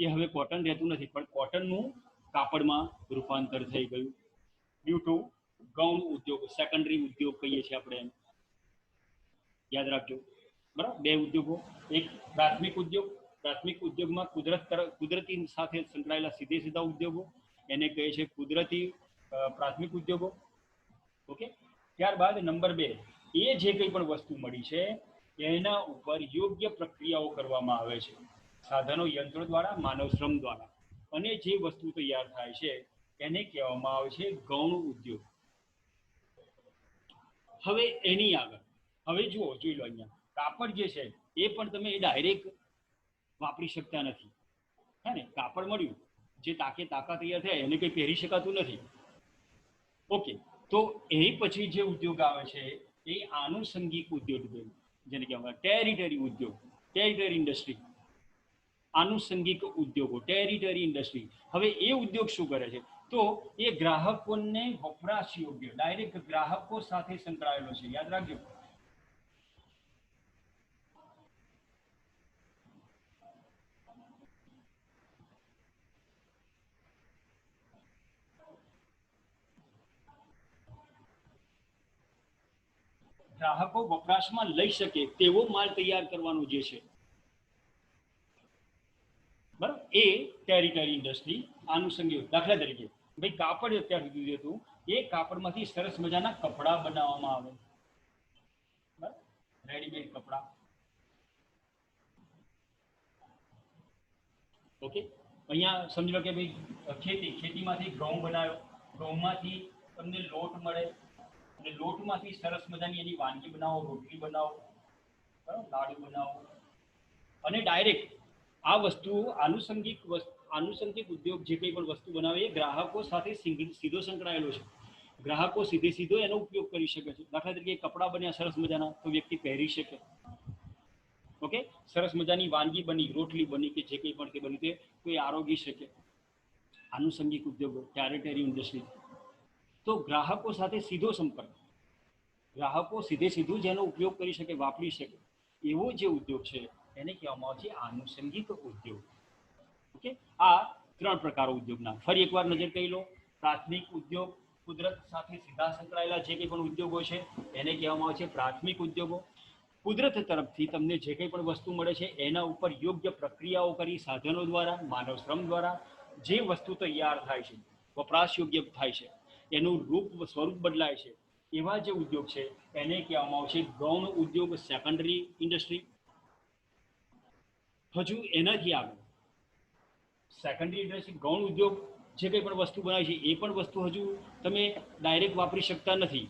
એ હવે કોટન રહેતું નથી, પણ કોટનનું કાપડમાં રૂપાંતર થઈ ગયું ડ્યુ ટુ ગૌણ ઉદ્યોગ, સેકન્ડરી ઉદ્યોગ કહીએ છીએ આપણે એમ, યાદ રાખજો. બરાબર, બે ઉદ્યોગો, એક પ્રાથમિક ઉદ્યોગ, પ્રાથમિક ઉદ્યોગમાં કુદરતી સાથે સંકળાયેલા સીધે સીધા ઉદ્યોગો, એને કહે છે કુદરતી પ્રાથમિક ઉદ્યોગો. ઓકે. ત્યારબાદ નંબર 2, એ જે કંઈ પણ વસ્તુ મળી છે એના ઉપર યોગ્ય પ્રક્રિયાઓ કરવામાં આવે છે સાધનો યંત્રો દ્વારા, માનવ શ્રમ દ્વારા, અને જે વસ્તુ તૈયાર થાય છે એને કહેવામાં આવે છે ગૌણ ઉદ્યોગ. હવે એની આગળ હવે જુઓ, જોઈ લો, અહીંયા કાપડ જે છે એ પણ તમે ડાયરેક્ટ વાપરી શકતા નથી. હે ને, કાપડ મળ્યું, જે તાકા તૈયાર થયા એને કંઈ પહેરી શકાતું નથી. ઓકે. તો એ પછી જે ઉદ્યોગ આવે છે એ આનુષંગિક ઉદ્યોગ, જેને કહેવાય ટેરિટરી ઉદ્યોગ, ટેરિટરી ઇન્ડસ્ટ્રી. આનુષંગિક ઉદ્યોગો, ટેરિટરી ઇન્ડસ્ટ્રી. હવે એ ઉદ્યોગ શું કરે છે? તો એ ગ્રાહકોને વપરાશ યોગ્ય, ડાયરેક્ટ ગ્રાહકો સાથે સંકળાયેલો છે. યાદ રાખજો. ગ્રાહકો વપરાશમાં લઈ શકે તેવો માલ તૈયાર કરવાનો જે છે, બરાબર, એ ટેરિટરી ઇન્ડસ્ટ્રી, આનુષંગિક. દાખલા તરીકે ભાઈ કાપડ અત્યાર સુધી હતું, એ કાપડમાંથી સરસ મજાના કપડા બનાવવામાં આવે, બરાબર, રેડીમેડ કપડા. ઓકે. અહીંયા સમજી લો કે ભાઈ ખેતીમાંથી ઘઉં બનાવ્યો, ઘઉંમાંથી તમને લોટ મળે, અને લોટમાંથી સરસ મજાની એની વાનગી બનાવો, રોટલી બનાવો, બરાબર, લાડુ બનાવો, અને ડાયરેક્ટ આ વસ્તુ આનુષંગિક ઉદ્યોગ જે કંઈ પણ વસ્તુ બનાવે એ ગ્રાહકો સાથે સીધો સંકળાયેલો છે. ગ્રાહકો સીધો એનો ઉપયોગ કરી શકે છે. દાખલા તરીકે કપડાં બન્યા સરસ મજાના, તો વ્યક્તિ પહેરી શકે. ઓકે. સરસ મજાની વાનગી બની, રોટલી બની કે જે કંઈ પણ તે બની તે કોઈ આરોગી શકે. આનુષંગિક ઉદ્યોગો, ટેરિટરી ઇન્ડસ્ટ્રી. તો ગ્રાહકો સાથે સીધો સંપર્ક, ગ્રાહકો સીધું જેનો ઉપયોગ કરી શકે, વાપરી શકે, એવો જે ઉદ્યોગ છે એને કહેવામાં આવે છે આનુષંગિક ઉદ્યોગ. ઓકે. આ 3 પ્રકારો ઉદ્યોગના ફરી એકવાર નજર કરી લો. પ્રાથમિક ઉદ્યોગ, કુદરત સાથે સીધા સંકળાયેલા જે કંઈ પણ ઉદ્યોગો છે એને કહેવામાં આવે છે પ્રાથમિક ઉદ્યોગો. કુદરત તરફથી તમને જે કંઈ પણ વસ્તુ મળે છે એના ઉપર યોગ્ય પ્રક્રિયાઓ કરી સાધનો દ્વારા, માનવ શ્રમ દ્વારા જે વસ્તુ તૈયાર થાય છે, વપરાશ યોગ્ય થાય છે, એનું સ્વરૂપ બદલાય છે, એવા જે ઉદ્યોગ છે એને કહેવામાં આવે છે ગૌણ ઉદ્યોગ, સેકન્ડરી ઇન્ડસ્ટ્રી. હજુ એનાથી આગળ સેકન્ડરી ઇન્ડસ્ટ્રી, ગૌણ ઉદ્યોગ, જે કંઈ પણ વસ્તુ બનાવી છે એ પણ વસ્તુ હજુ તમે ડાયરેક્ટ વાપરી શકતા નથી.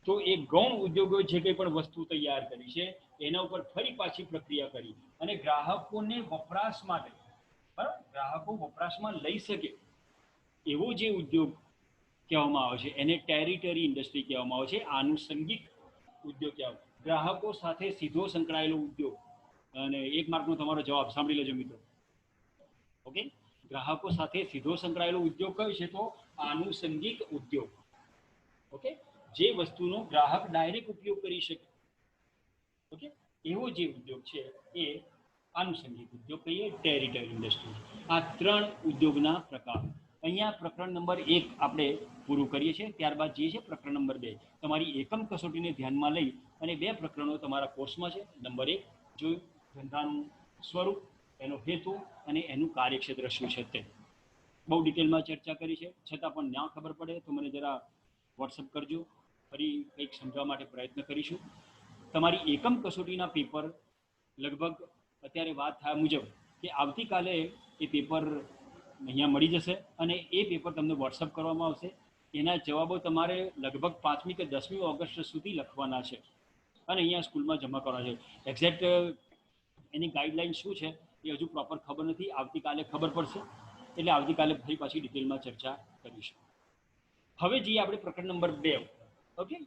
તો એ ગૌણ ઉદ્યોગો જે કંઈ પણ વસ્તુ તૈયાર કરી છે એના ઉપર ફરી પાછી પ્રક્રિયા કરી અને ગ્રાહકોને વપરાશ માટે, બરાબર, ગ્રાહકો વપરાશમાં લઈ શકે એવો જે ઉદ્યોગ કહેવામાં આવે છે એને ટેરિટરી ઇન્ડસ્ટ્રી કહેવામાં આવે છે. આનુષંગિક ઉદ્યોગ કહેવાય, ગ્રાહકો સાથે સીધો સંકળાયેલો ઉદ્યોગ. અને 1 માર્કનો તમારો જવાબ સાંભળી લેજો મિત્રો. ઓકે. ગ્રાહકો સાથે સીધો સંકળાયેલો ઉદ્યોગ કયો છે? તો આનુષંગિક ઉદ્યોગ. ઓકે. જે વસ્તુનો ગ્રાહક ડાયરેક્ટ ઉપયોગ કરી શકે, ઓકે, એવો જે ઉદ્યોગ છે એ આનુષંગિક ઉદ્યોગ કહીએ, ટેરિટરી ઇન્ડસ્ટ્રી. આ 3 ઉદ્યોગના પ્રકાર. અહીંયા પ્રકરણ નંબર 1 આપણે પૂરું કરીએ છીએ. ત્યારબાદ જઈએ છીએ પ્રકરણ નંબર 2. તમારી એકમ કસોટીને ધ્યાનમાં લઈ અને 2 પ્રકરણો તમારા કોર્સમાં છે. નંબર 1 જોયું ધંધાનું સ્વરૂપ, એનો હેતુ અને એનું કાર્યક્ષેત્ર શું છે તે બહુ ડિટેલમાં ચર્ચા કરી છે. છતાં પણ ના ખબર પડે તો મને જરા વોટ્સઅપ કરજો, ફરી કંઈક સમજવા માટે પ્રયત્ન કરીશું. તમારી એકમ કસોટીના પેપર લગભગ અત્યારે વાત થયા મુજબ કે આવતીકાલે એ પેપર અહીંયા મળી જશે અને એ પેપર તમને વોટ્સઅપ કરવામાં આવશે. એના જવાબો તમારે લગભગ 5મી કે 10મી ઓગસ્ટ સુધી લખવાના છે અને અહીંયા સ્કૂલમાં જમા કરવાના છે. એક્ઝેક્ટ એની ગાઈડલાઇન શું છે એ હજુ પ્રોપર ખબર નથી. આવતીકાલે ખબર પડશે, એટલે આવતીકાલે ફરી પાછી ડિટેલમાં ચર્ચા કરીશું. હવે જઈએ આપણે પ્રકરણ નંબર 2. ઓકે.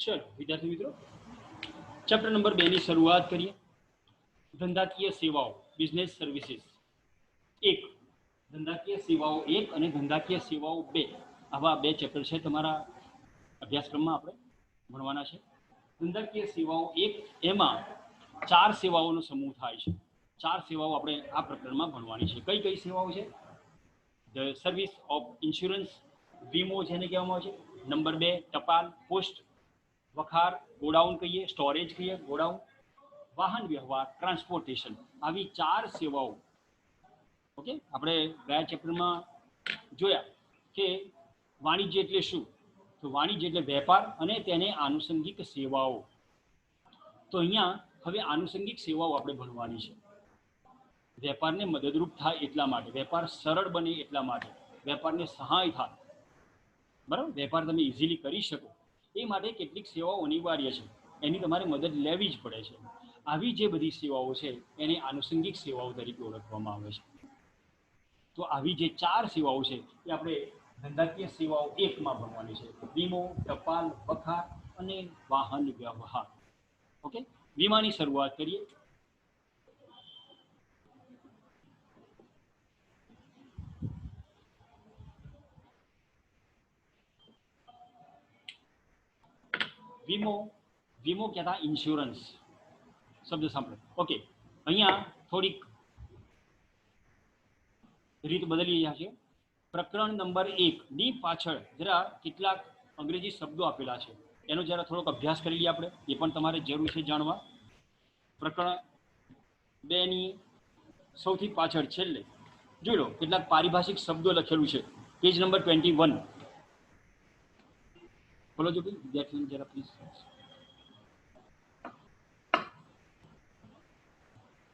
ચલો વિદ્યાર્થી મિત્રો, ચેપ્ટર નંબર 2 ની શરૂઆત કરીએ. ધંધાકીય સેવાઓ, બિઝનેસ સર્વિસીસ 1, ધંધાકીય સેવાઓ 1 અને ધંધાકીય સેવાઓ 2, આવા 2 ચેપ્ટર છે તમારા અભ્યાસક્રમમાં આપણે ભણવાના છે. ધંધાકીય સેવાઓ 1, એમાં 4 સેવાઓનો સમૂહ થાય છે. 4 સેવાઓ આપણે આ પ્રકરણમાં ભણવાની છે. કઈ કઈ સેવાઓ છે? ધ સર્વિસ ઓફ ઇન્સ્યોરન્સ, વીમો જેને કહેવામાં આવે છે. નંબર 2 ટપાલ, પોસ્ટ, વખાર, ગોડાઉન કહીએ, સ્ટોરેજ કહીએ, ગોડાઉન, વાહન વ્યવહાર, ટ્રાન્સપોર્ટેશન, આવી 4 સેવાઓ. ઓકે, આપણે ગયા ચેપ્ટરમાં જોયા કે વાણિજ્ય એટલે શું, તો વાણિજ્ય એટલે વેપાર અને તેને આનુષંગિક સેવાઓ. તો અહીંયા હવે આનુષંગિક સેવાઓ આપણે ભણવાની છે. વેપારને મદદરૂપ થાય એટલા માટે, વેપાર સરળ બને એટલા માટે, વેપારને સહાય થાય, બરાબર, વેપાર તમે ઇઝીલી કરી શકો એ માટે કેટલીક સેવાઓ અનિવાર્ય છે, એની તમારે મદદ લેવી જ પડે છે. આવી જે બધી સેવાઓ છે એને આનુષંગિક સેવાઓ તરીકે ઓળખવામાં આવે છે. તો આવી જે 4 સેવાઓ છે એ આપણે ધંધાકીય સેવાઓ 1માં ભણવાની છે. વીમો, ટપાલ, વખાર અને વાહન વ્યવહાર. ઓકે, વીમાની શરૂઆત કરીએ. વીમો, વીમો કહેતા ઇન્સ્યોરન્સ શબ્દ સાંભળો. ઓકે, અહીંયા થોડીક રીત બદલી રહ્યા છે. પ્રકરણ નંબર 1 ની પાછળ જરા કેટલાક અંગ્રેજી શબ્દો આપેલા છે, એનો જરા થોડોક અભ્યાસ કરી લઈએ આપણે, એ પણ તમારે જરૂર છે જાણવા. પ્રકરણ 2 ની સૌથી પાછળ છેલ્લે જોઈ લો કેટલાક પારિભાષિક શબ્દો લખેલું છે, પેજ નંબર 21. બોલો જો ભાઈ વિદ્યાર્થીઓ જરા પ્લીઝ.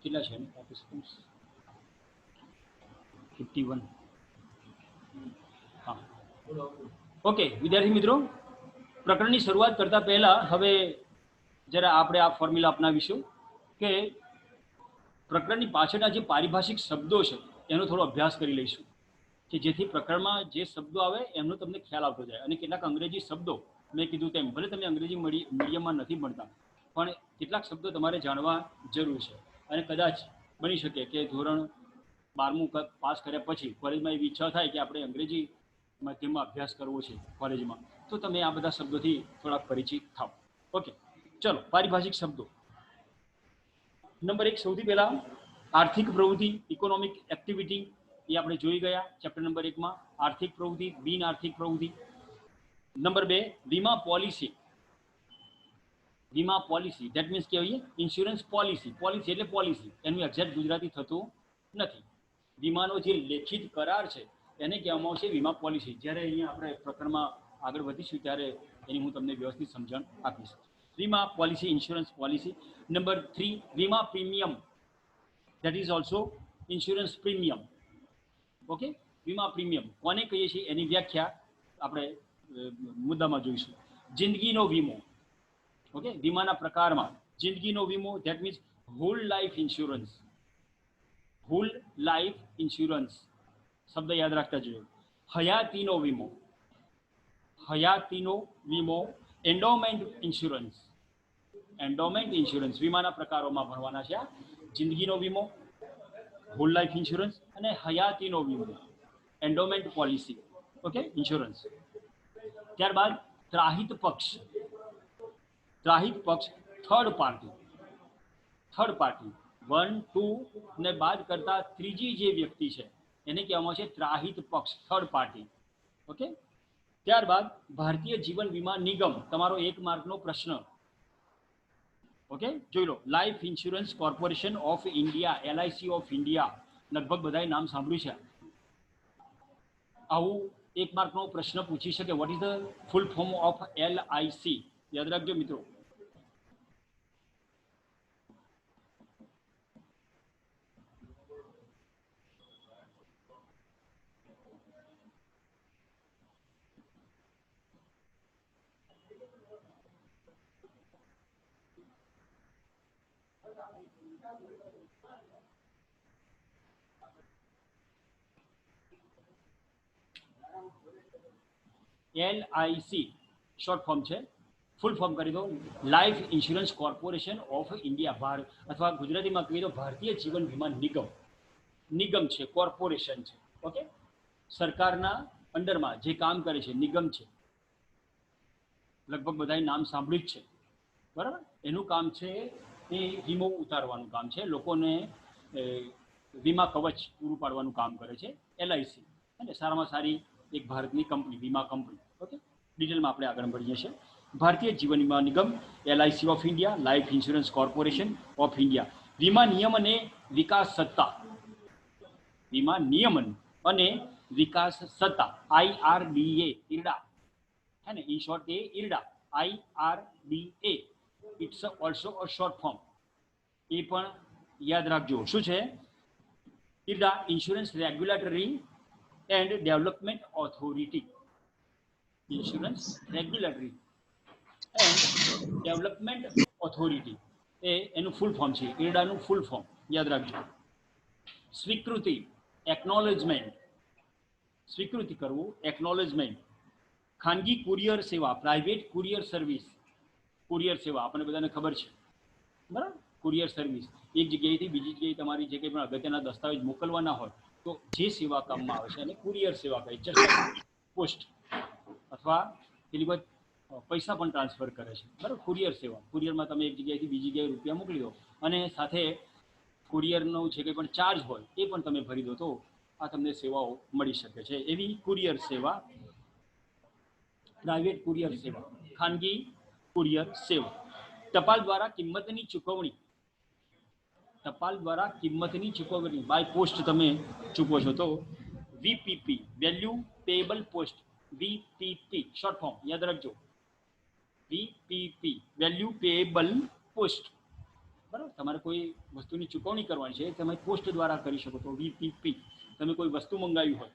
કેટલા છે પાર્ટિસિપન્ટ્સ? 51. હા, ઓકે વિદ્યાર્થી મિત્રો, પ્રકરણની શરૂઆત કરતા પહેલા હવે જરા આપણે આ ફોર્મ્યુલા અપનાવીશું કે પ્રકરણની પાછળના જે પારિભાષિક શબ્દો છે એનો થોડો અભ્યાસ કરી લઈશું, કે જેથી પ્રકરણમાં જે શબ્દો આવે એમનો તમને ખ્યાલ આવતો જાય. અને કેટલાક અંગ્રેજી શબ્દો, મેં કીધું તેમ ભલે તમે અંગ્રેજી મીડિયમમાં નથી ભણતા, પણ કેટલાક શબ્દો તમારે જાણવા જરૂર છે. અને કદાચ બની શકે કે ધોરણ 12મું પાસ કર્યા પછી કોલેજમાં એવી ઈચ્છા થાય કે આપણે અંગ્રેજી માધ્યમમાં અભ્યાસ કરવો છે કોલેજમાં, તો તમે આ બધા શબ્દોથી થોડાક પરિચિત થાઓ. ઓકે, ચલો પારિભાષિક શબ્દો. નંબર 1, સૌથી પહેલા આર્થિક પ્રવૃત્તિ, ઇકોનોમિક એક્ટિવિટી, એ આપણે જોઈ ગયા ચેપ્ટર નંબર 1માં. આર્થિક પ્રવૃત્તિ, બિન આર્થિક પ્રવૃત્તિ. નંબર 2, વીમા પોલિસી. વીમા પોલિસી ધેટ મીન્સ કહેવાય ઇન્સ્યોરન્સ પોલિસી. પોલિસી એટલે પોલિસી, એનું એક્ઝેક્ટ ગુજરાતી થતું નથી. વીમાનો જે લેખિત કરાર છે એને કહેવામાં આવશે વીમા પોલિસી. જ્યારે અહીંયા આપણે પ્રકરણમાં આગળ વધીશું ત્યારે એની હું તમને વ્યવસ્થિત સમજણ આપીશ. વીમા પોલિસી, ઇન્સ્યોરન્સ પોલિસી. નંબર 3, વીમા premium, that is also insurance premium. Okay, વીમા પ્રીમિયમ કોને કહીએ છીએ એની વ્યાખ્યા આપણે મુદ્દામાં જોઈશું. જિંદગીનો વીમો. ઓકે, વીમાના પ્રકારમાં જિંદગીનો વીમો that means hall life insurance. Hall life insurance શબ્દ યાદ રાખતા જોઈએ. હયાતીનો વીમો, હયાતીનો વીમો. એન્ડોમેન્ટ ઇન્સ્યોરન્સ, એન્ડોમેન્ટ ઇન્સ્યોરન્સ વીમાના પ્રકારોમાં ભણવાના છે. જિંદગીનો વીમો, હોલ લાઈફ ઇન્સ્યોરન્સ અને હયાતીનો વીમો, એન્ડોમેન્ટ પોલિસી. Okay, insurance. ત્યારબાદ ત્રાહિત પક્ષ. ત્રાહિત પક્ષ થર્ડ પાર્ટી. થર્ડ પાર્ટી 1, 2 ને બાદ કરતા ત્રીજી જે વ્યક્તિ છે એને કહેવામાં છે ત્રાહિત પક્ષ, થર્ડ પાર્ટી. ઓકે, ત્યારબાદ ભારતીય જીવન વીમા નિગમ, તમારો 1 માર્કનો પ્રશ્ન. ઓકે, જોઈ લો. Life insurance corporation of India, LIC of India, લગભગ બધાએ નામ સાંભળ્યું છે. આવું 1 માર્કનો પ્રશ્ન પૂછી શકે, what is the full form of LIC? યાદ રાખજો મિત્રો. LIC શોર્ટ ફોર્મ છે, ફૂલ ફોર્મ કરી દો, life insurance corporation of India, Bharat, અથવા ગુજરાતીમાં કહી દો ભારતીય જીવન વીમા નિગમ. નિગમ છે, કોર્પોરેશન છે. ઓકે, સરકારના અંડરમાં જે કામ કરે છે નિગમ છે. લગભગ બધાએ નામ સાંભળ્યું જ છે, બરાબર. એનું કામ છે એ વીમો ઉતારવાનું કામ છે, લોકોને વીમા કવચ પૂરું પાડવાનું કામ કરે છે. એલઆઈસી અને સારામાં સારી એક ભારતની કંપની, વીમા કંપની. ઓકે, ડિટેલમાં આપણે આગળ મળીએ છીએ. ભારતીય જીવન વીમા નિગમ, LIC of India, life insurance corporation of India, વીમા નિયમન અને વિકાસ સત્તા, વીમા નિયમન અને વિકાસ સત્તા, આઈઆરડીએ, ઇરડા, है ना, in short a IRDA, IRDA, it's also a short form. એ પણ યાદ રાખજો. શું છે? IRDA, insurance regulatory and development authority. Insurance regulatory and development authority એ એનું ફૂલ ફોર્મ છે. ઇરડાનું ફૂલ ફોર્મ યાદ રાખજો. સ્વીકૃતિ, એકનોલેજમેન્ટ, સ્વીકૃતિ કરવું, એકનોલેજમેન્ટ. ખાનગી કુરિયર સેવા, પ્રાઇવેટ કુરિયર સર્વિસ. કુરિયર સેવા આપણને બધાને ખબર છે, બરાબર. કુરિયર સર્વિસ, એક જગ્યાએથી બીજી જગ્યાએ તમારી જે કંઈ પણ અગત્યના દસ્તાવેજ મોકલવાના હોય તો જે સેવા કામમાં આવે છે અને કુરિયર સેવા કહે છે. પોસ્ટ અથવા પેલી બાદ પૈસા પણ ટ્રાન્સફર કરે છે, બરાબર. કુરિયર સેવા, કુરિયરમાં તમે એક જગ્યાએથી બીજી જગ્યાએ રૂપિયા મોકલી દો અને સાથે કુરિયરનો જે કંઈ પણ ચાર્જ હોય એ પણ તમે ભરી દો તો આ તમને સેવાઓ મળી શકે છે. એવી કુરિયર સેવા. પ્રાઇવેટ કુરિયર સેવા, ખાનગી કુરિયર સેવા. ટપાલ દ્વારા કિંમતની ચૂકવણી, ટપાલ દ્વારા કિંમતની ચૂકવણી, બાય પોસ્ટ તમે ચૂકવો છો તો VPP, value payable post, VPP short form યાદ રાખજો. વીપીપી, વેલ્યુ પેએબલ પોસ્ટ, બરાબર. તમારે કોઈ વસ્તુની ચૂકવણી કરવાની છે તમે પોસ્ટ દ્વારા કરી શકો તો વીપીપી. તમે કોઈ વસ્તુ મંગાવી હોય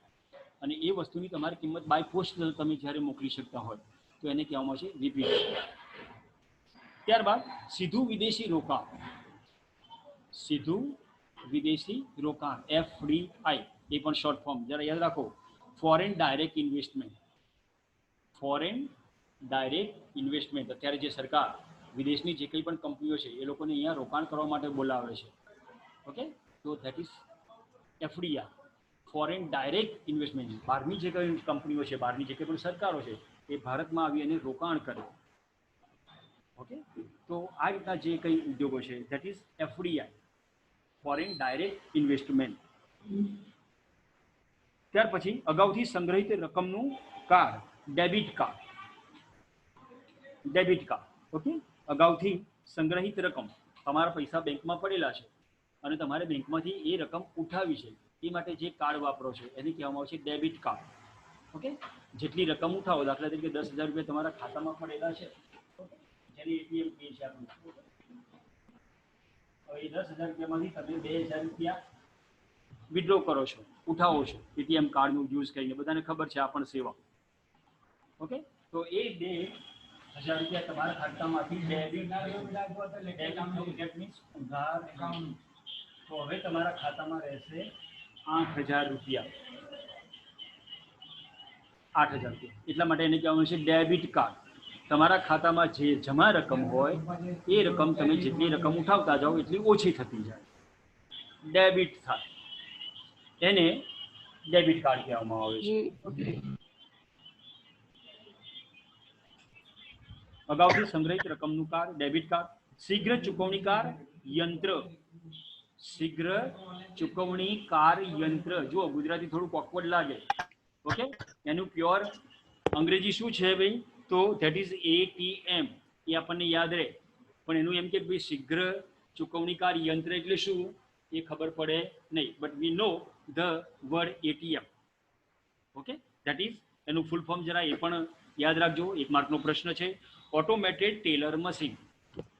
અને એ વસ્તુની તમારી કિંમત બાય પોસ્ટ તમે જ્યારે મોકલી શકતા હોય તો એને કહેવામાં આવે છે વીપીપી. ત્યારબાદ સીધું વિદેશી રોકાણ, સીધું વિદેશી રોકાણ, FDI, એ પણ શોર્ટ ફોર્મ જરા યાદ રાખો. Foreign direct investment, foreign direct investment. અત્યારે જે સરકાર વિદેશની જે કંઈ પણ કંપનીઓ છે એ લોકોને અહીંયા રોકાણ કરવા માટે બોલાવે છે. ઓકે, તો that is FDI, foreign direct investment. બહારની જે કંઈ કંપનીઓ છે, બહારની જે કંઈ પણ સરકારો છે એ ભારતમાં આવી અને રોકાણ કરે. ઓકે, તો આ રીતના જે કંઈ ઉદ્યોગો છે that is FDI, foreign direct investment. ત્યાર પછી અગાઉથી સંગ્રહિત રકમનું card, debit card, debit card. Okay, અગાઉથી સંગ્રહિત રકમ, તમારા પૈસા બેંકમાં પડેલા છે અને તમારે બેંકમાંથી એ રકમ ઉઠાવી છે એ માટે જે કાર્ડ વાપરો છો એને કહેવામાં આવે છે ડેબિટ કાર્ડ. ઓકે, જેટલી રકમ ઉઠાવો, દાખલા તરીકે 10,000 રૂપિયા તમારા ખાતામાં પડેલા છે, જેને એટીએમ કહે છે આપણે. હવે એ 10,000 રૂપિયામાંથી તમે 2,000 રૂપિયા વિડ્રો કરો છો, ઉઠાવો છો એટીએમ કાર્ડનું યુઝ કરીને. બધાને ખબર છે આ પણ સેવા. ઓકે, તો એ 2,000 રૂપિયા તમારા ખાતામાંથી ડેબિટ, તો હવે તમારા ખાતામાં રહેશે 8,000 રૂપિયા. 8,000 રૂપિયા. એટલા માટે એને કહેવાનું છે ડેબિટ કાર્ડ. તમારા ખાતામાં જે જમા રકમ હોય એ રકમ તમે જેટલી રકમ ઉઠાવતા જાઓ એટલી ઓછી થતી જાય, ડેબિટ થાય. એને ડેબિટ કાર્ડ કહેવામાં આવે છે. અગાઉથી સંગ્રહિત રકમનું કાર્ડ, ડેબિટ કાર્ડ. શીઘ્ર ચૂકવણી કાર યંત્ર, શીઘ્ર ચૂકવણી કાર યંત્ર. જુઓ, ગુજરાતી થોડું ઓકવર્ડ લાગે. ઓકે, એનું પ્યોર અંગ્રેજી શું છે ભાઈ? તો ધેટ ઇઝ ATM. એ આપણને યાદ રહે. પણ એનું એમ કે ભાઈ શીઘ્ર ચૂકવણીકાર યંત્ર એટલે શું એ ખબર પડે નહીં. But we know the word ATM. Okay, that is એનું ફૂલ ફોર્મ જરા એ પણ યાદ રાખજો. 1 માર્કનો પ્રશ્ન છે. Automated teller machine,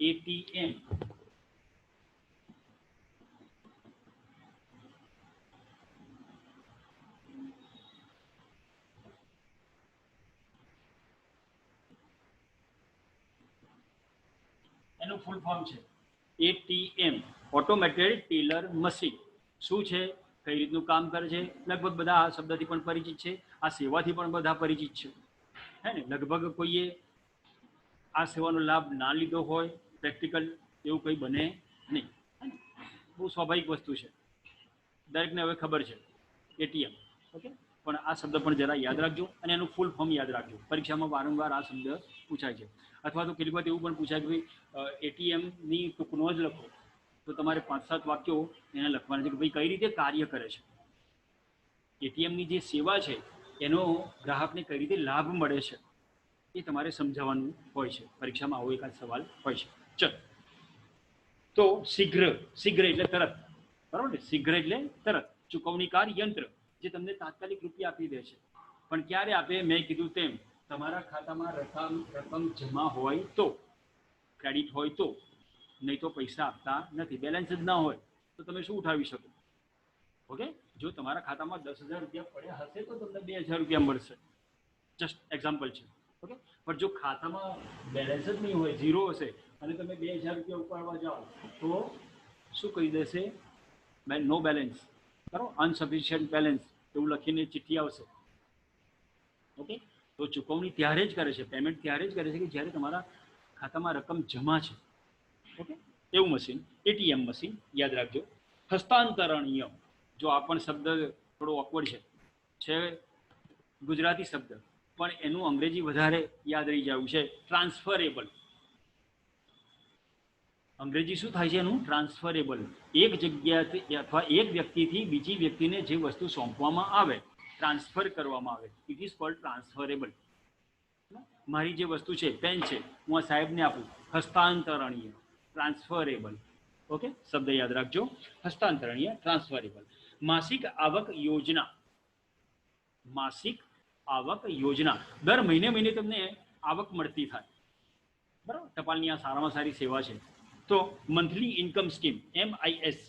ATM. એનું ફૂલ ફોર્મ છે ATM, ઓટોમેટેડ ટેલર મશીન. શું છે, કઈ રીતનું કામ કરે છે? લગભગ બધા આ શબ્દથી પણ પરિચિત છે, આ સેવાથી પણ બધા પરિચિત છે, હે ને. લગભગ કોઈએ આ સેવાનો લાભ ના લીધો હોય પ્રેક્ટિકલ એવું કંઈ બને નહીં. બહુ સ્વાભાવિક વસ્તુ છે, દરેકને હવે ખબર છે એટીએમ. ઓકે, પણ આ શબ્દ પણ જરા યાદ રાખજો અને એનું ફૂલ ફોર્મ યાદ રાખજો. પરીક્ષામાં વારંવાર આ શબ્દ પૂછાય છે, અથવા તો કેટલીક વાર એવું પણ પૂછાય કે ભાઈ એટીએમની ટૂંક નોંધ લખો, તો તમારે 5-7 વાક્યો એને લખવાના છે કે ભાઈ કઈ રીતે કાર્ય કરે છે. એટીએમની જે સેવા છે એનો ગ્રાહકને કઈ રીતે લાભ મળે છે એ તમારે સમજાવવાનું હોય છે. પરીક્ષામાં આવો એકાદ સવાલ હોય છે. ચલો, તો શીઘ્ર, શીઘ્ર એટલે તરત, બરાબર ને? શીઘ્ર એટલે તરત. ચૂકવણીકાર યંત્ર જે તમને તાત્કાલિક રૂપિયા આપી દે છે, પણ ક્યારે આપે? મેં કીધું તેમ તમારા ખાતામાં રકમ જમા હોય તો, ક્રેડિટ હોય તો, નહીં તો પૈસા આપતા નથી. બેલેન્સ જ ના હોય તો તમે શું ઉઠાવી શકો? ઓકે, જો તમારા ખાતામાં 10,000 રૂપિયા પડ્યા હશે તો તમને 2,000 રૂપિયા મળશે. જસ્ટ એક્ઝામ્પલ છે. ઓકે, પણ જો ખાતામાં બેલેન્સ જ નહીં હોય, ઝીરો હશે, અને તમે 2,000 રૂપિયા ઉપાડવા જાઓ તો શું કહી દેશે? નો બેલેન્સ, બરાબર, અનસફિશિયન્ટ બેલેન્સ એવું લખીને ચિઠ્ઠી આવશે. ઓકે, તો ચૂકવણી ત્યારે જ કરે છે, પેમેન્ટ ત્યારે જ કરે છે કે જ્યારે તમારા ખાતામાં રકમ જમા છે. ઓકે, એવું મશીન એટીએમ મશીન યાદ રાખજો. હસ્તાંતરણીય, જો આ પણ શબ્દ થોડો ઓકવર્ડ છે ગુજરાતી શબ્દ, પણ એનું અંગ્રેજી વધારે યાદ રહી જવું છે. ટ્રાન્સફરેબલ. અંગ્રેજી શું થાય છે એનું? ટ્રાન્સફરેબલ. એક જગ્યાથી અથવા એક વ્યક્તિથી બીજી વ્યક્તિને જે વસ્તુ સોંપવામાં આવે, ટ્રાન્સફર કરવામાં આવે, ઇટ ઇઝ કોલ્ડ ટ્રાન્સફરેબલ. મારી જે વસ્તુ છે, પેન છે, હું આ સાહેબને આપું, હસ્તાંતરણીય, ટ્રાન્સફરેબલ. ઓકે, શબ્દ યાદ રાખજો, હસ્તાંતરણીય, ટ્રાન્સફરેબલ. માસિક આવક યોજના. માસિક આવક યોજના, દર મહિને તમને આવક મળતી થાય, બરાબર? ટપાલની આ સારામાં સારી સેવા છે. તો monthly income scheme, MIS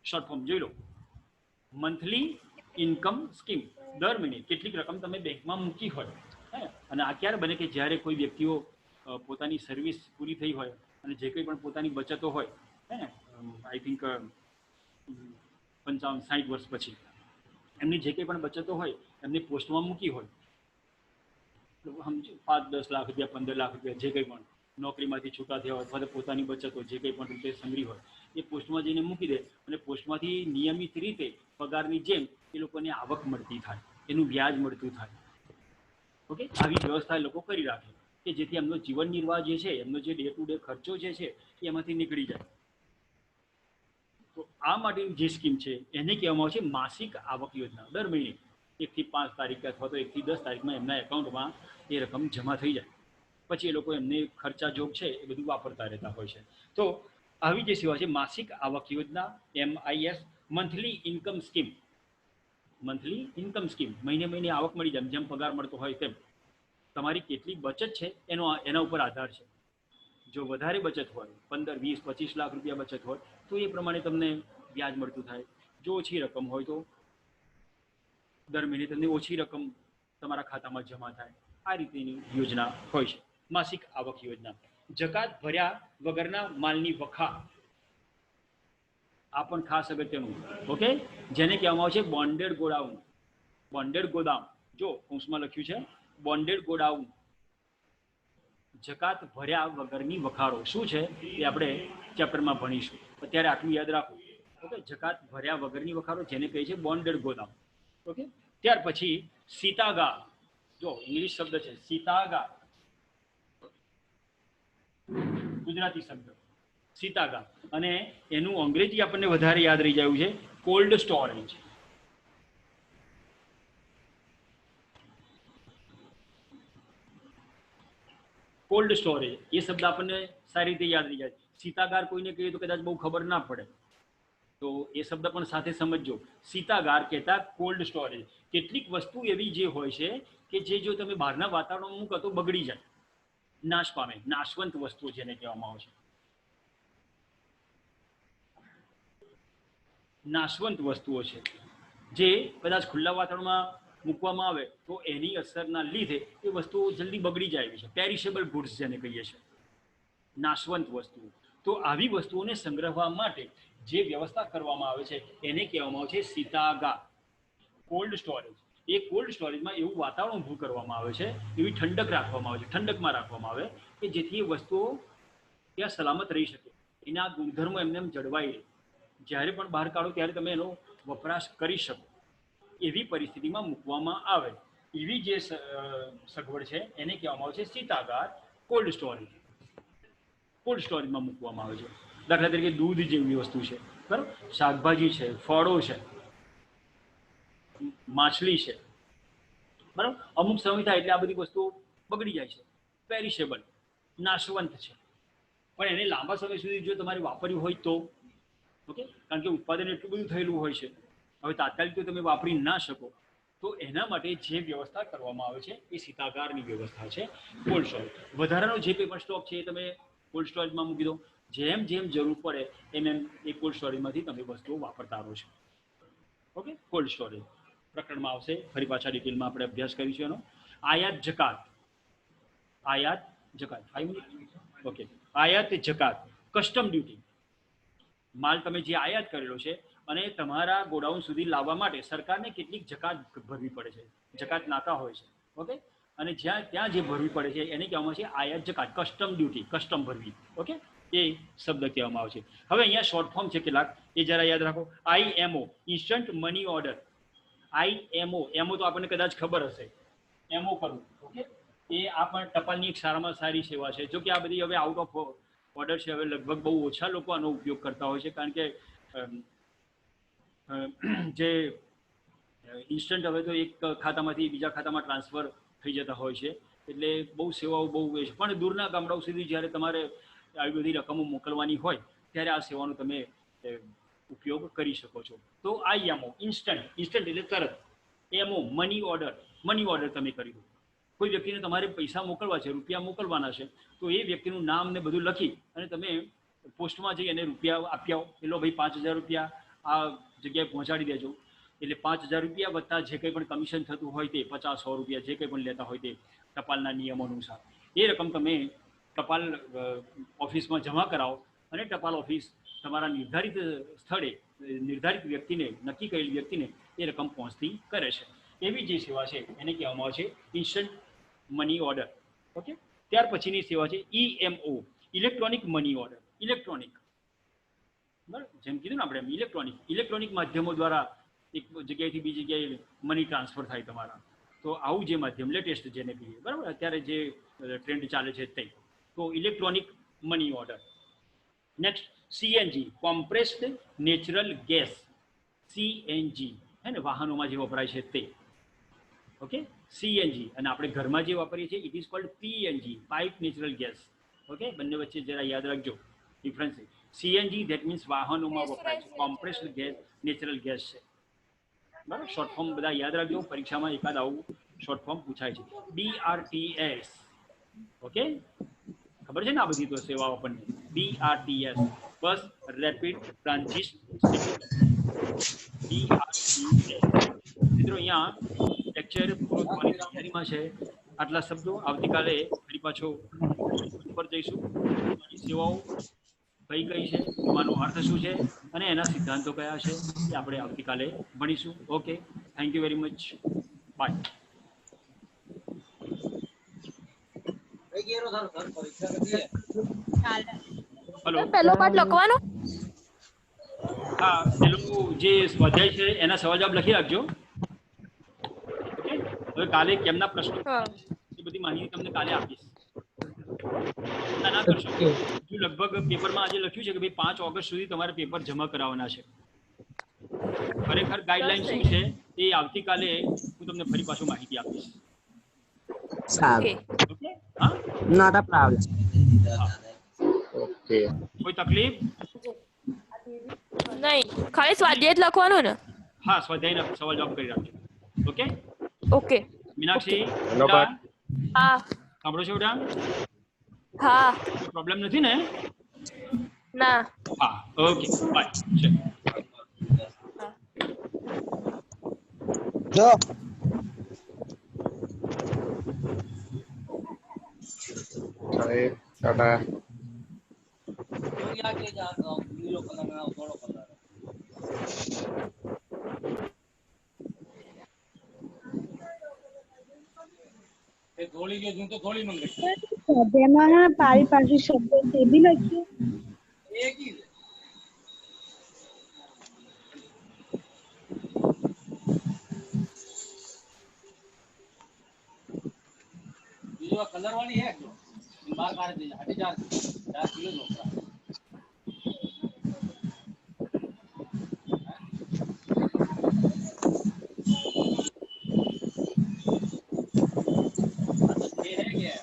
short form જોઈ લો. મંથલી ઇન્કમ સ્કીમ, દર મહિને કેટલીક રકમ તમે બેંકમાં મૂકી હોય, અને આ ક્યારે બને? કે જ્યારે કોઈ વ્યક્તિઓ પોતાની સર્વિસ પૂરી થઈ હોય અને જે કંઈ પણ પોતાની બચતો હોય, હે ને, આઈ થિંક 55-60 વર્ષ પછી એમની જે કંઈ પણ બચતો હોય એમની પોસ્ટમાં મૂકી હોય, સમજો 5-10 લાખ રૂપિયા, 15 લાખ રૂપિયા, જે કંઈ પણ નોકરીમાંથી છૂટા થયા હોય અથવા તો પોતાની બચતો જે કંઈ પણ રીતે સંગ્રહી હોય એ પોસ્ટમાં જઈને મૂકી દે, અને પોસ્ટમાંથી નિયમિત રીતે પગારની જેમ એ લોકોને આવક મળતી થાય, એનું વ્યાજ મળતું થાય. ઓકે, આવી વ્યવસ્થા લોકો કરી રાખે કે જેથી એમનો જીવન નિર્વાહ જે છે, એમનો જે ડે ટુ ડે ખર્ચો જે છે એ એમાંથી નીકળી જાય. તો આ માટેની જે સ્કીમ છે એને કહેવામાં આવે છે માસિક આવક યોજના. દર મહિને 1 થી 5 તારીખે અથવા તો 1 થી 10 તારીખમાં એમના એકાઉન્ટમાં એ રકમ જમા થઈ જાય, પછી એ લોકો એમને ખર્ચા જોગ છે એ બધું વાપરતા રહેતા હોય છે. તો આવી જે સેવા છે માસિક આવક યોજના, MIS. Monthly income scheme. Monthly income scheme, મહિને આવક મળી જાય, જેમ પગાર મળતો હોય તેમ. તમારી કેટલી બચત છે એના ઉપર આધાર છે. જો વધારે બચત હોય, 15, 20, 25 લાખ રૂપિયા બચત હોય તો એ પ્રમાણે તમને વ્યાજ મળતું થાય. જો ઓછી રકમ હોય તો દર મહિને તમને ઓછી રકમ તમારા ખાતામાં જમા થાય. આ રીતેની યોજના હોય છે, માસિક આવક યોજના. જકાત ભર્યા વગરના માલની વખા, આ પણ ખાસ અગત્યનું. ઓકે, જેને કહેવામાં આવે છે બોન્ડેડ ગોડાઉન. બોન્ડેડ ગોદામ, જો કૌંસમાં લખ્યું છે બોન્ડેડ ગોડાઉન. જકાત ભર્યા વગરની વખારો શું છે એ આપણે ચેપ્ટરમાં ભણીશું. અત્યારે આટલું યાદ રાખો. ઓકે, જકાત ભર્યા વગરની વખારો જેને કહે છે બોન્ડેડ ગોદામ. ઓકે, ત્યાર પછી સીતાગા. જો ઇંગ્લિશ શબ્દ છે સીતાગા, ગુજરાતી શબ્દ સીતાગા, અને એનું અંગ્રેજી આપણને વધારે યાદ રહી જાય છે કોલ્ડ સ્ટોરેજ. કોલ્ડ સ્ટોરેજ એ શબ્દ આપણને સારી રીતે યાદ રહી જાય. સીતાગાર કોઈને કહીએ તો કદાચ બહુ ખબર ના પડે, તો એ શબ્દ પણ સાથે સમજજો. સીતાગાર કહેતા કોલ્ડ સ્ટોરેજ. કેટલીક વસ્તુ એવી જે હોય છે કે જે જો તમે બહારના વાતાવરણમાં મૂકો તો બગડી જાય, નાશ પામે, નાશવંત વસ્તુ જેને કહેવામાં આવે છે. નાશવંત વસ્તુઓ છે જે કદાચ ખુલ્લા વાતાવરણમાં મૂકવામાં આવે તો એની અસરના લીધે એ વસ્તુઓ જલ્દી બગડી જાય છે. પેરિશેબલ ગુડ્સ જેને કહીએ છીએ, નાશવંત વસ્તુઓ. તો આવી વસ્તુઓને સંગ્રહવા માટે જે વ્યવસ્થા કરવામાં આવે છે એને કહેવામાં આવે છે સીતાગા, કોલ્ડ સ્ટોરેજ. એ કોલ્ડ સ્ટોરેજમાં એવું વાતાવરણ ઊભું કરવામાં આવે છે, એવી ઠંડક રાખવામાં આવે છે, ઠંડકમાં રાખવામાં આવે કે જેથી એ વસ્તુઓ ત્યાં સલામત રહી શકે, એના ગુણધર્મો એમને એમ જળવાઈ રહે, જ્યારે પણ બહાર કાઢો ત્યારે તમે એનો વપરાશ કરી શકો એવી પરિસ્થિતિમાં મૂકવામાં આવે. એવી જે સગવડ છે એને કહેવામાં આવે છે શીતાગાર, કોલ્ડ સ્ટોરેજ. કોલ્ડ સ્ટોરેજમાં મૂકવામાં આવે છે. દાખલા તરીકે દૂધ જેવી વસ્તુ છે, બરાબર, શાકભાજી છે, ફળો છે, માછલી છે, બરાબર. અમુક સમય થાય એટલે આ બધી વસ્તુઓ બગડી જાય છે, પેરિશેબલ, નાશવંત છે, પણ એને લાંબા સમય સુધી જો તમારે વાપર્યું હોય તો ઓકે, કારણ કે ઉત્પાદન એટલું બધું થયેલું હોય છે, હવે તાત્કાલિક તો તમે વાપરી ના શકો, તો એના માટે જે વ્યવસ્થા કરવામાં આવે છે એ શીતાગારની વ્યવસ્થા છે, કોલ્ડ સ્ટોરેજ. વધારાનો જે કંઈ પણ સ્ટોક છે એ તમે કોલ્ડ સ્ટોરેજમાં મૂકી દો, જેમ જેમ જરૂર પડે એમ એમ એ કોલ્ડ સ્ટોરેજમાંથી તમે વસ્તુઓ વાપરતા રહો છો. ઓકે, કોલ્ડ સ્ટોરેજ પ્રકરણમાં આવશે, ફરી પાછા ડિટેલમાં આપણે અભ્યાસ કરીશું એનો. આયાત જકાત, આયાત જકાત 5 મિનિટ ઓકે. આયાત જકાત, કસ્ટમ ડ્યુટી. માલ તમે જે આયાત કરેલો છે અને તમારા ગોડાઉન સુધી લાવવા માટે સરકારને કેટલીક જકાત ભરવી પડે છે, જકાત નાકા હોય છે, ઓકે, અને ત્યાં જે ભરવી પડે છે એને કહેવામાં આવે છે આયાત જકાત, કસ્ટમ ડ્યુટી, કસ્ટમ ભરવી, ઓકે, એ શબ્દ કહેવામાં આવે છે. હવે અહીંયા શોર્ટ ફોર્મ છે કેટલાક, એ જરા યાદ રાખો. IMO, instant money order. IMO તો આપણને કદાચ ખબર હશે, એમઓ કરવું, ઓકે, એ આ પણ ટપાલની એક સારામાં સારી સેવા છે. જો કે આ બધી હવે આઉટ ઓફ ઓર્ડર છે, હવે લગભગ બહુ ઓછા લોકો આનો ઉપયોગ કરતા હોય છે, કારણ કે જે ઇન્સ્ટન્ટ હવે તો એક ખાતામાંથી બીજા ખાતામાં ટ્રાન્સફર થઈ જતા હોય છે, એટલે બહુ સેવાઓ બહુ છે. પણ દૂરના ગામડાઓ સુધી જ્યારે તમારે આવી બધી રકમો મોકલવાની હોય ત્યારે આ સેવાનો તમે ઉપયોગ કરી શકો છો. તો IMO, ઇન્સ્ટન્ટ એટલે તરત. એમઓ, મની ઓર્ડર તમે કરી દો. કોઈ વ્યક્તિને તમારે પૈસા મોકલવા છે, રૂપિયા મોકલવાના છે, તો એ વ્યક્તિનું નામ ને બધું લખી અને તમે પોસ્ટમાં જઈ અને રૂપિયા આપી આવો. એટલે ભાઈ 5,000 રૂપિયા આ જગ્યાએ પહોંચાડી દેજો. એટલે 5,000 રૂપિયા વત્તા જે કંઈ પણ કમિશન થતું હોય તે 50-100 રૂપિયા જે કંઈ પણ લેતા હોય તે ટપાલના નિયમો અનુસાર એ રકમ તમે ટપાલ ઓફિસમાં જમા કરાવો અને ટપાલ ઓફિસ તમારા નિર્ધારિત સ્થળે નિર્ધારિત વ્યક્તિને, નક્કી કરેલ વ્યક્તિને એ રકમ પહોંચતી કરે છે. એવી જે સેવા છે એને કહેવામાં આવે છે ઇન્સ્ટન્ટ મની ઓર્ડર, ઓકે. ત્યાર પછીની સેવા છે EMO, electronic money order. Electronic, બરાબર, જેમ કીધું ને આપણે ઇલેક્ટ્રોનિક માધ્યમો દ્વારા એક જગ્યાએથી બીજી જગ્યાએ મની ટ્રાન્સફર થાય તમારા. તો આવું જે માધ્યમ લેટેસ્ટ જેને કહીએ, બરાબર, અત્યારે જે ટ્રેન્ડ ચાલે છે તે, તો electronic money order. Next CNG, compressed natural gas. CNG હે ને, વાહનોમાં જે વપરાય છે તે, ઓકે. CNG, અને આપણે ઘરમાં જે વાપરીએ છીએ it is called PNG, pipe natural gas, okay. બંને વચ્ચે જરા યાદ રાખજો ડિફરન્સ. CNG ધેટ મીન્સ વાહનોમાં વપરાય છે, કોમ્પ્રેસ્ડ ગેસ નેચરલ ગેસ છે, બરાબર. શોર્ટ ફોર્મ બધા યાદ રાખજો, પરીક્ષામાં એકાદ આવું શોર્ટ ફોર્મ પૂછાય છે. BRTS, ઓકે, ખબર છે ને આ બધી તો સેવાઓ આપણને. BRTS, bus rapid transit system, BRTS. મિત્રો અહીંયા લેક્ચર પૂરો થવાની તૈયારીમાં છે. આટલા શબ્દો, આવતીકાલે ફરી પાછો પર જઈશું. સેવાઓ કઈ કઈ છે, એમાંનો અર્થ શું છે અને એના સિદ્ધાંતો કયા છે એ આપણે આવતીકાલે ભણીશું. Okay, thank you very much, bye. Hello, પહેલો પાઠ લખવાનો. હા, પેલું જે સ્વાધ્યાય છે એના સવાલ જવાબ લખી રાખજો. ઓકે, હવે કાલે કેમના પ્રશ્નો એ બધી માહિતી તમને કાલે આપીશ. ના કરશો, જો લગભગ પેપરમાં આજે લખ્યું છે કે ભાઈ 5 ઓગસ્ટ સુધી તમારે પેપર જમા કરાવવાના છે. ખરેખર ગાઈડલાઈન શું છે એ આવતીકાલે હું તમને ફરી પાછું માહિતી આપીશ. ઓકે, હા, નોટ અ પ્રોબ્લેમ. ઓકે, કોઈ તકલીફ નહીં, ખાલી સ્વાધ્યાય જ લખવાનું ને. હા, સ્વાધ્યાયના સવાલ જવાબ કરી રાખજો. Okay okay. મીનાક્ષી, ધન્યવાદ. હા સાંભળો છો બેટા? હા. કોઈ પ્રોબ્લેમ નથી ને? ના. હા, ઓકે, બાય. ચલો. જો સાહેબ, ટાટા. ધોળી ગયો તો ધોળી મંગાઈ. સ્વાધ્યાયમાં પારિભાષિક શબ્દો તે બી લખ્યું. એક ही जो कलर वाली है जो बार काट दीजिए हटे 4 किलो दो ये है क्या ये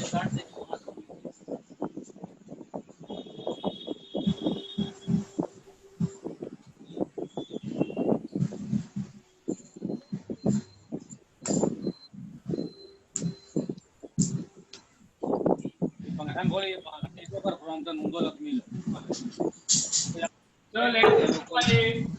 काट दे पंखन बोले इसको पर फ्रॉम द नंबर ऑफ मिल चलो लेट